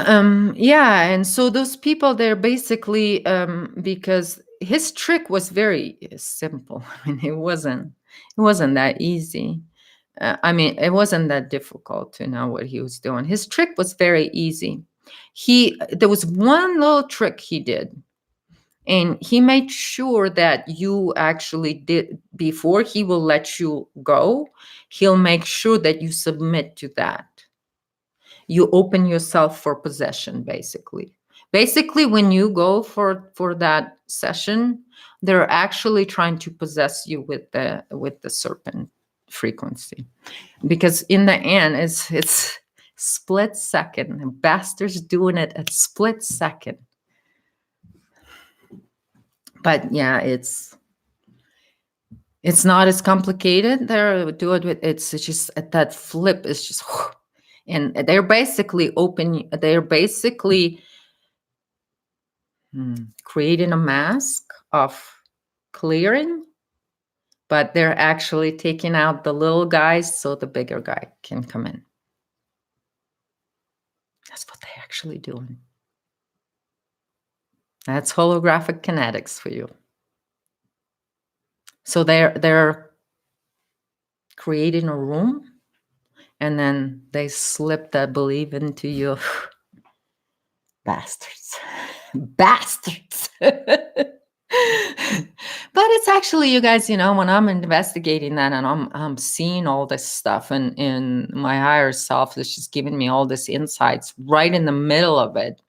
yeah, and so those people, they're basically because his trick was very simple. I mean, it wasn't that easy. I mean, it wasn't that difficult to know what he was doing. His trick was very easy. There was one little trick he did, and he made sure that you actually did, before he will let you go, he'll make sure that you submit to that. You open yourself for possession, basically. Basically, when you go for that session, they're actually trying to possess you with the serpent frequency, because in the end, it's split second. The bastard's doing it at split second. But yeah, it's not as complicated. They're do it with it's just at that flip is just. And they're basically creating a mask of clearing, but they're actually taking out the little guys so the bigger guy can come in. That's what they're actually doing. That's holographic kinetics for you. So they're creating a room, and then they slip that belief into you. Bastards. Bastards. But it's actually, you guys, when I'm investigating that and I'm seeing all this stuff, and my higher self is just giving me all this insights right in the middle of it.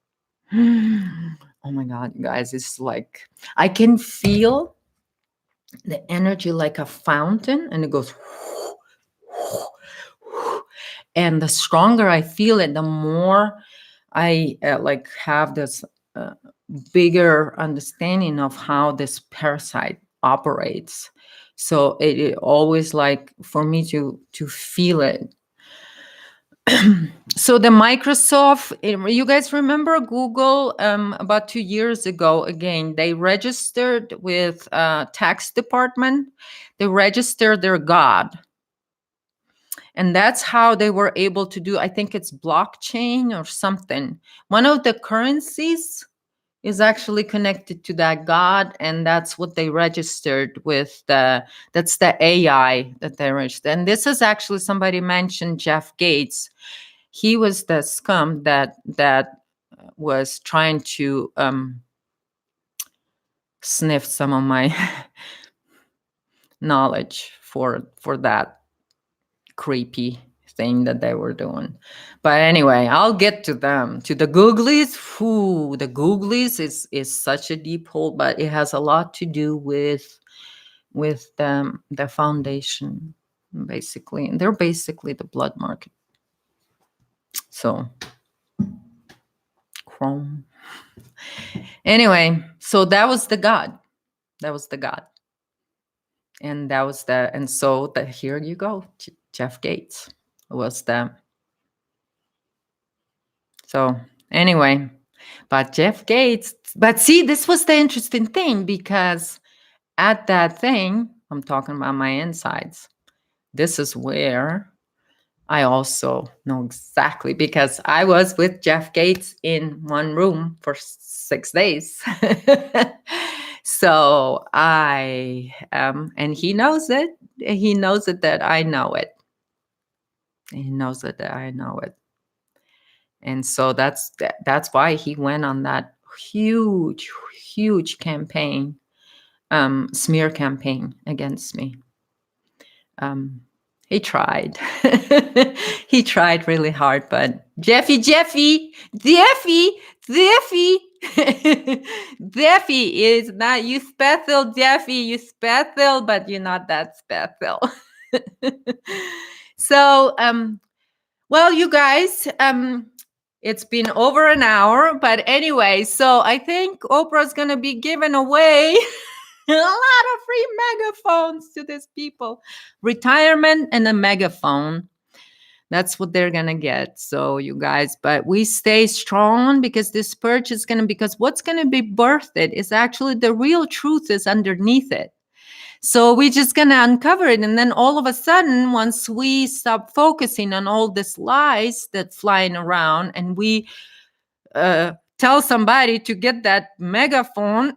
Oh my God, you guys, it's like I can feel the energy like a fountain, and it goes. And the stronger I feel it, the more I have this bigger understanding of how this parasite operates. So it always like for me to feel it. So the Microsoft, you guys remember Google about 2 years ago, again, they registered with tax department. They registered their God. And that's how they were able to do, I think it's blockchain or something. One of the currencies is actually connected to that God, and that's what they registered with that's the AI that they registered. And this is actually, somebody mentioned Jeff Gates. He was the scum that was trying to sniff some of my knowledge for that creepy thing that they were doing. But anyway, I'll get to them. To the Googlies, whoo, the Googlies is such a deep hole, but it has a lot to do with the foundation, basically. And they're basically the blood market. So Chrome. Anyway, so that was the God. That was the God. And that was the, and so that, here you go, Jeff Gates was the, so anyway, but Jeff Gates, but see, this was the interesting thing, because at that thing, I'm talking about my insides, this is where I also know exactly, because I was with Jeff Gates in one room for 6 days. So I and he knows it. He knows it that I know it. He knows it that I know it. And so that's why he went on that huge campaign, smear campaign against me. He tried. He tried really hard, but Jeffy is not, you special, Jeffy, you special, but you're not that special. So well, you guys, it's been over an hour, but anyway, so I think Oprah's gonna be giving away a lot of free megaphones to these people. Retirement and a megaphone. That's what they're gonna get. So you guys, but we stay strong, because this purge is gonna, because what's gonna be birthed is actually the real truth is underneath it. So we're just going to uncover it. And then all of a sudden, once we stop focusing on all these lies that's flying around, and we tell somebody to get that megaphone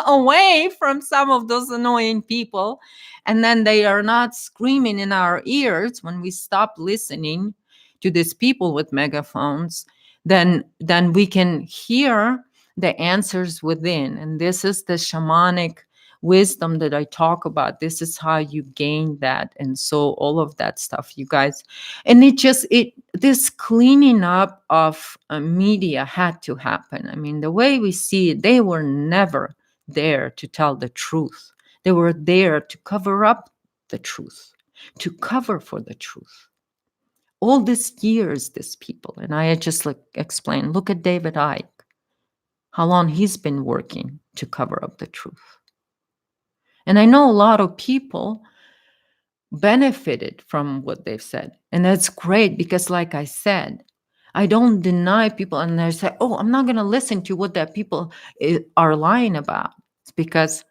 away from some of those annoying people, and then they are not screaming in our ears, when we stop listening to these people with megaphones, then we can hear the answers within. And this is the shamanic wisdom that I talk about. This is how you gain that. And so all of that stuff, you guys, and this cleaning up of media had to happen. I mean, the way we see it, they were never there to tell the truth. They were there to cover up the truth, to cover for the truth. All these years, these people, and I just explained, look at David Icke, how long he's been working to cover up the truth. And I know a lot of people benefited from what they've said. And that's great, because like I said, I don't deny people, and they say, oh, I'm not going to listen to what that people are lying about. It's because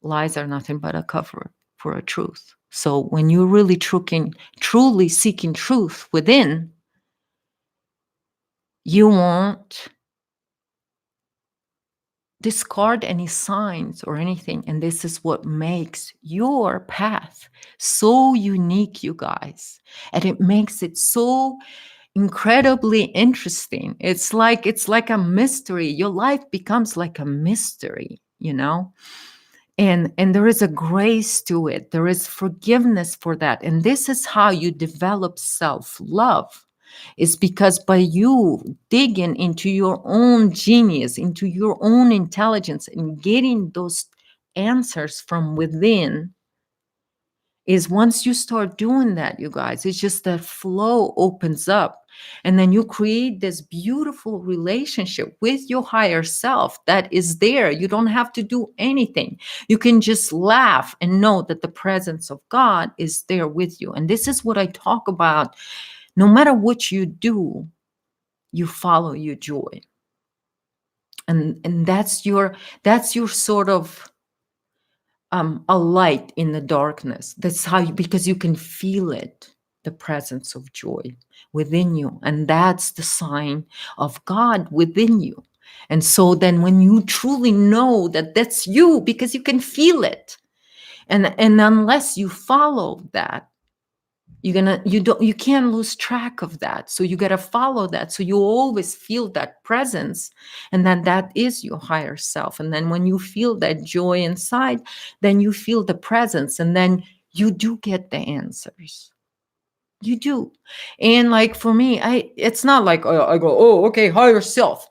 lies are nothing but a cover for a truth. So when you're really truly seeking truth within, you won't discard any signs or anything. And this is what makes your path so unique, you guys. And it makes it so incredibly interesting. It's like a mystery. Your life becomes like a mystery, you know? And there is a grace to it. There is forgiveness for that. And this is how you develop self-love. Is because by you digging into your own genius, into your own intelligence, and getting those answers from within, is once you start doing that, you guys, it's just that flow opens up. And then you create this beautiful relationship with your higher self that is there. You don't have to do anything. You can just laugh and know that the presence of God is there with you. And this is what I talk about. No matter what you do, you follow your joy. And that's your sort of a light in the darkness. That's how because you can feel it, the presence of joy within you. And that's the sign of God within you. And so then when you truly know that that's you, because you can feel it, and unless you follow that, you can't lose track of that. So you got to follow that, so you always feel that presence, and then that is your higher self. And then when you feel that joy inside, then you feel the presence, and then you do get the answers. You do. And like for me, it's not like I go, oh, okay, higher self.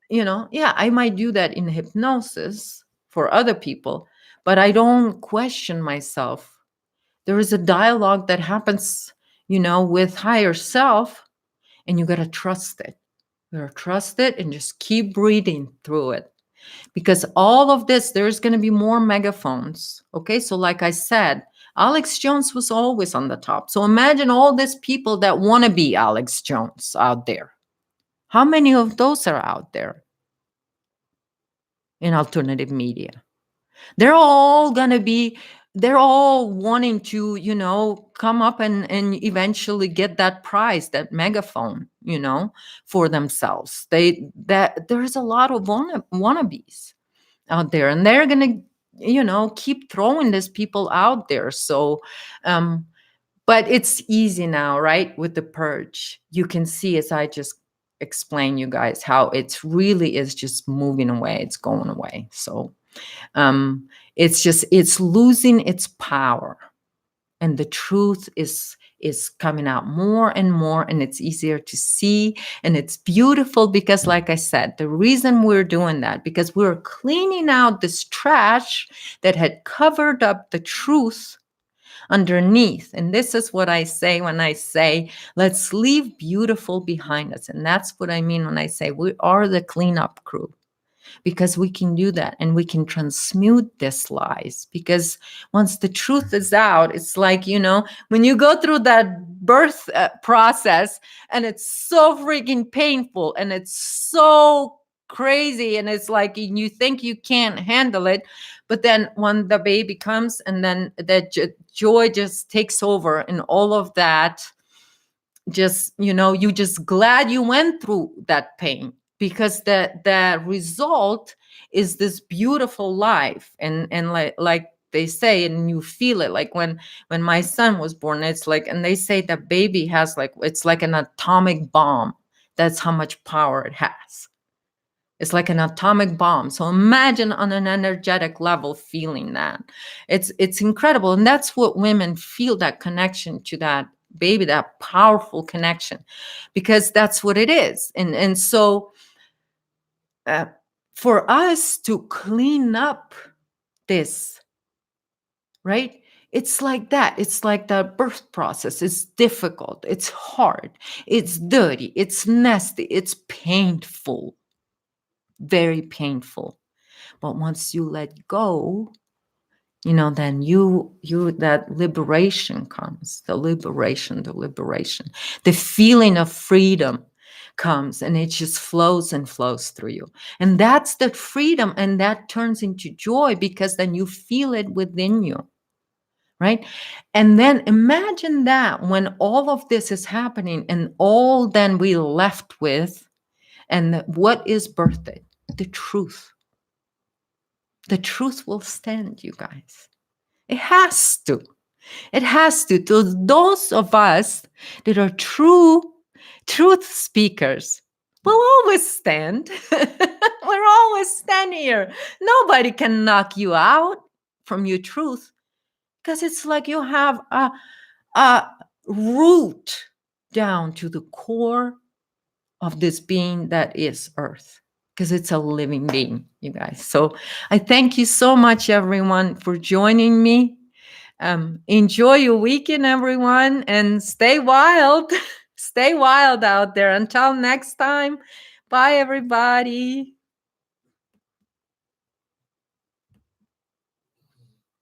Yeah, I might do that in hypnosis for other people, but I don't question myself. There is a dialogue that happens, with higher self, and you got to trust it. You got to trust it and just keep breathing through it. Because all of this, there's going to be more megaphones. Okay. So, like I said, Alex Jones was always on the top. So, imagine all these people that want to be Alex Jones out there. How many of those are out there in alternative media? They're all going to be, they're all wanting to, come up and eventually get that prize, that megaphone, for themselves. That there's a lot of wannabes out there, and they're gonna keep throwing these people out there. So but it's easy now, right? With the purge, you can see, as I just explained you guys, how it's really is just moving away, it's going away. So it's losing its power, and the truth is coming out more and more, and it's easier to see, and it's beautiful. Because like I said, the reason we're doing that, because we're cleaning out this trash that had covered up the truth underneath. And this is what I say when I say let's leave beautiful behind us. And that's what I mean when I say we are the cleanup crew, because we can do that, and we can transmute this lies. Because once the truth is out, it's like, when you go through that birth process, and it's so freaking painful, and it's so crazy, and it's like you think you can't handle it, but then when the baby comes, and then that joy just takes over, and all of that, just you just glad you went through that pain, because the result is this beautiful life. And like they say, and you feel it, like when my son was born, it's like, and they say the baby has, like, it's like an atomic bomb. That's how much power it has. It's like an atomic bomb. So imagine on an energetic level feeling that. It's incredible. And that's what women feel, that connection to that baby, that powerful connection, because that's what it is. And so for us to clean up this, right? It's like that. It's like the birth process. It's difficult. It's hard. It's dirty. It's nasty. It's painful. Very painful. But once you let go, then you that liberation comes. The liberation, the feeling of freedom comes, and it just flows and flows through you. And that's the freedom, and that turns into joy, because then you feel it within you, right? And then imagine that when all of this is happening, and all then we left with, and what is birthed? The truth. The truth will stand, you guys. It has to. It has to. To those of us that are true truth speakers, we'll always stand. We're always standing here. Nobody can knock you out from your truth, because it's like you have a root down to the core of this being that is Earth, because it's a living being, you guys. So I thank you so much, everyone, for joining me. Enjoy your weekend, everyone, and stay wild. Stay wild out there. Until next time, bye, everybody.